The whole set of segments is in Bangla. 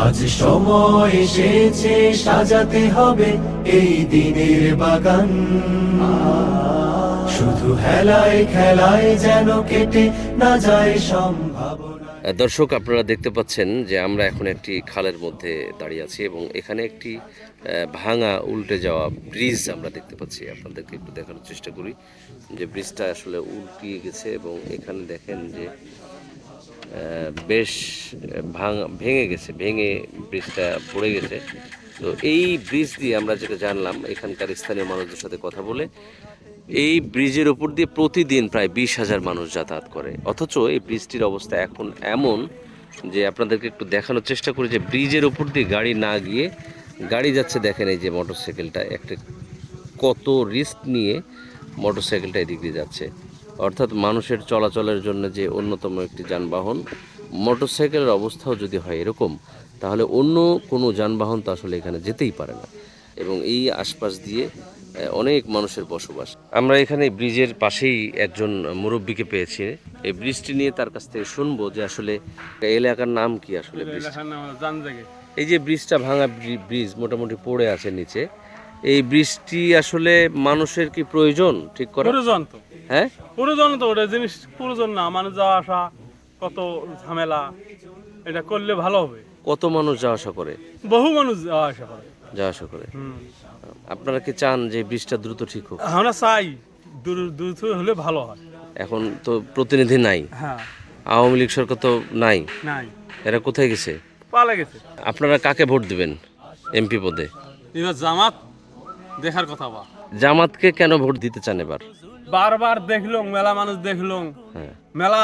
আজ সময় এসেছে সাজাতে হবে এই দিনের বাগান, শুধু হেলায় খেলায় যেন কেটে না যায় সম্ভাবনা। দর্শক, আপনারা দেখতে পাচ্ছেন যে আমরা এখন একটি খালের মধ্যে দাঁড়িয়ে আছি এবং এখানে একটি ভাঙা উল্টে যাওয়া ব্রিজ আমরা দেখতে পাচ্ছি। আপনাদেরকে একটু দেখানোর চেষ্টা করি যে ব্রিজটা আসলে উল্টিয়ে গেছে এবং এখানে দেখেন যে বেশ ভেঙে গেছে, ভেঙে ব্রিজটা পড়ে গেছে। তো এই ব্রিজ দিয়ে আমরা যেটা জানলাম এখানকার স্থানীয় মানুষদের সাথে কথা বলে, এই ব্রিজের ওপর দিয়ে প্রতিদিন প্রায় 20,000 মানুষ যাতায়াত করে। অথচ এই ব্রিজটির অবস্থা এখন এমন যে আপনাদেরকে একটু দেখানোর চেষ্টা করি যে ব্রিজের ওপর দিয়ে গাড়ি না গিয়ে গাড়ি যাচ্ছে। দেখেন এই যে মোটরসাইকেলটা, একটা কত রিস্ক নিয়ে মোটরসাইকেলটা এদিক দিয়ে যাচ্ছে। অর্থাৎ মানুষের চলাচলের জন্য যে অন্যতম একটি যানবাহন, মোটরসাইকেলের অবস্থাও যদি হয় এরকম, তাহলে অন্য কোনো যানবাহন তো আসলে এখানে যেতেই পারে না। এবং এই আশপাশ দিয়ে অনেক মানুষের বসবাস। আমরা এখানে ব্রিজের পাশেই একজন মুরব্বীকে পেয়েছি। এই ব্রিজটি নিয়ে তার কাছ থেকে শুনবো যে আসলে এই এলাকার নাম কি। আসলে এই যে ব্রিজটা ভাঙা ব্রিজ মোটামুটি পড়ে আছে নিচে, এই বৃষ্টি আসলে মানুষের কি প্রয়োজন ঠিক করা? প্রয়োজন তো, হ্যাঁ প্রয়োজন তো, ওটা জিনিস প্রয়োজন না, মানুষ যাওয়া আসা কত ঝামেলা, এটা করলে ভালো হবে। কত মানুষ যাওয়া আসা করে? বহু মানুষ যাওয়া আসা করে। আপনারা কি চান যে ব্রিজটা দ্রুত ঠিক হোক? আমরা চাই দ্রুত হলে ভালো হয়। এখন তো প্রতিনিধি নাই, হ্যাঁ, আওয়ামী লীগ সরকার তো নাই, নাই, এরা কোথায় গেছে? পালা গেছে। আপনারা কাকে ভোট দিবেন এমপি পদে? এবার জামাত দেখার কথা বা জামাতকে কেন ভোট দিতে চান এবার? বারবার দেখলাম, মেলা মানুষ দেখলাম, মেলা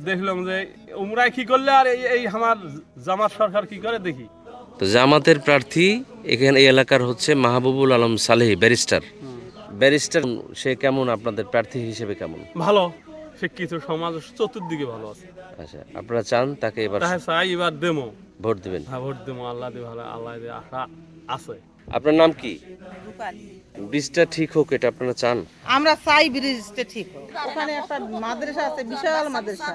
দেখলাম যে উমরাই কি করলে আর এই আমার জামাত সরকার কি করে দেখি। তো জামাতের প্রার্থী এখানে এই এলাকার হচ্ছে মাহবুবুল আলম সালেহী, ব্যারিস্টার। ব্যারিস্টার সে কেমন আপনাদের প্রার্থী হিসেবে কেমন? ভালো, শিক্ষিত সমাজ চতুর্দিকে ভালো আছে। আচ্ছা, আপনারা চান তাকে এবার? চাই, এবার দেবো, ভোট দিবেন? হ্যাঁ, ভোট দেবো। আল্লাহ দিয়ে ভালো, আল্লাহ দিয়ে আশা আছে। আপনার নাম কি? ব্রিজটা ঠিক হোক, এটা আপনারা চান? আমরা চাই ব্রিজটা ঠিক হোক। ওখানে একটা মাদ্রাসা আছে, বিশাল মাদ্রাসা,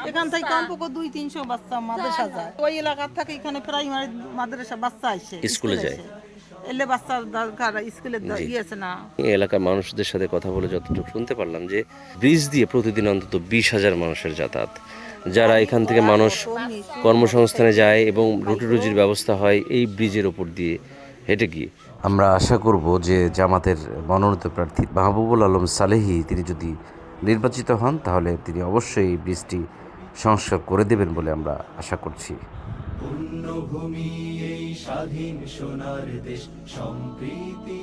এখান থেকে কমপক্ষে 200-300 বাচ্চা মাদ্রাসা যায়। ওই এলাকার থেকে এখানে প্রাইমারি মাদ্রাসা বাচ্চা আসে, স্কুলে যায়। এলে বাচ্চার দরকার, স্কুলে গিয়েছে না। এই এলাকার মানুষদের সাথে কথা বলে যতটুকু শুনতে পারলাম যে ব্রিজ দিয়ে প্রতিদিন অন্তত 20,000 মানুষের যাতায়াত, যারা এখান থেকে মানুষ কর্মসংস্থানে যায় এবং রুটি রুজির ব্যবস্থা হয় এই ব্রিজের ওপর দিয়ে হেঁটে গিয়ে। আমরা আশা করব যে জামাতের মনোনীত প্রার্থী মাহবুবুল আলম সালেহী তিনি যদি নির্বাচিত হন তাহলে তিনি অবশ্যই এই ব্রিজটি সংস্কার করে দেবেন বলে আমরা আশা করছি। পুণ্যভূমি এই স্বাধীন সোনার দেশ, সম্প্রীতি